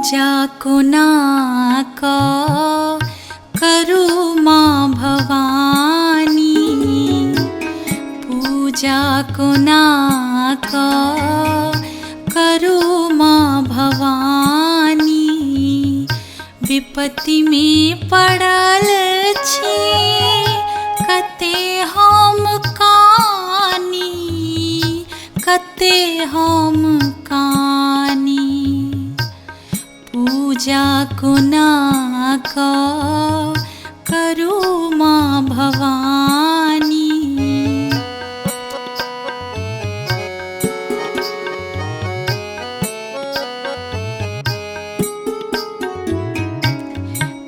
पूजा कोना का करू माँ भवानी, पूजा कोना का करू माँ भवानी। विपत्ति में पड़ल छी कते हम कानी, कते हम कानी। पूजा कोना का करू माँ भवानी।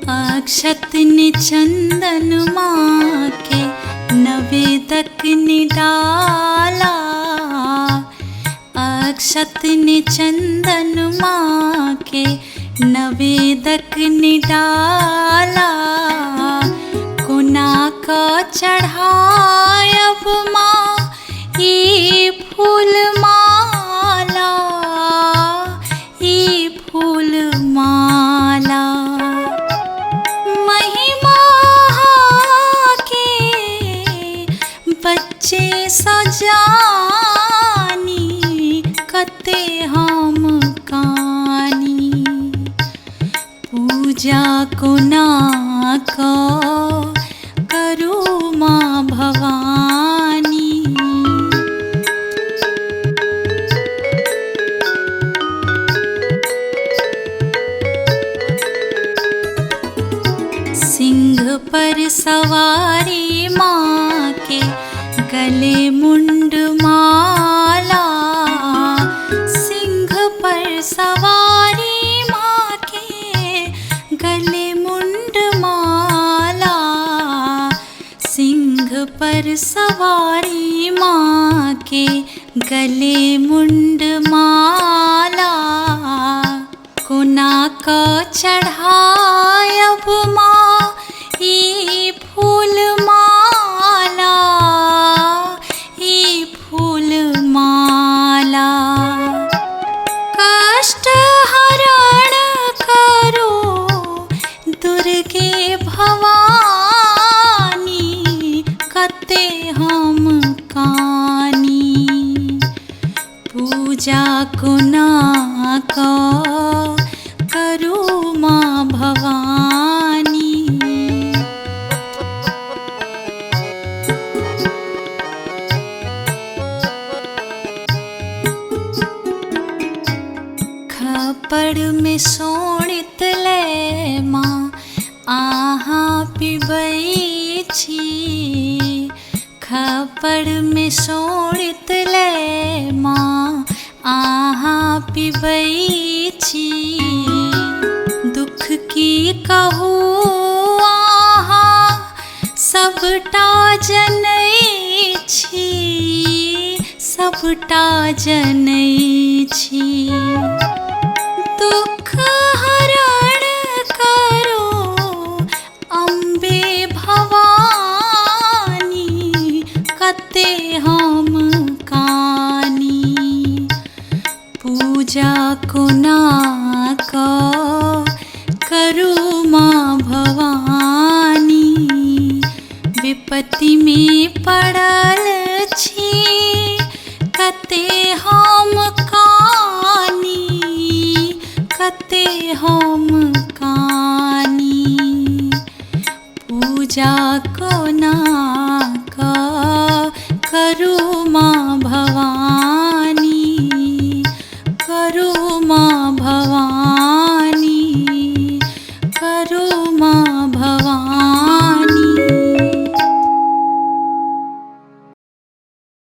अक्षत ने चंदन माँ के नवेदक ने डाला, अक्षत ने चंदन माँ के नवेदक ने डाला। कोना का चढ़ायब माँ ये फूल माला, ये फूल माला। महिमा के बच्चे सजानी, कते हम कानी। पूजा कोना का करू माँ भवानी। सिंह पर सवारी माँ के गले मुंड माला, सिंह पर सवारी माँ के गले मुंड माला। सिंह पर सवारी माँ के गले मुंड माला। कोना का चढ़ायब माँ ये फूल माला, ये फूल माला। कष्ट हरण करो दुर्गे भवानी, कते हम कानी। पूजा कोना का करू माँ भवानी। खपड़ में सोनित ले माँ आहा पिबै छी, खपड़ में सोनित ले माँ आहा पिबै छी। दुख की कहू आहा सबटा जनै छी, सबटा जनै छी। दुख हरण करो अम्बे भवानी, कते हम कानी। पूजा कोना का करू माँ भवानी। विपत्ति में पड़ल छी कते हम कानी, कते हम कानी। पूजा कोना का करू माँ भवानी, करू माँ भवानी, करू माँ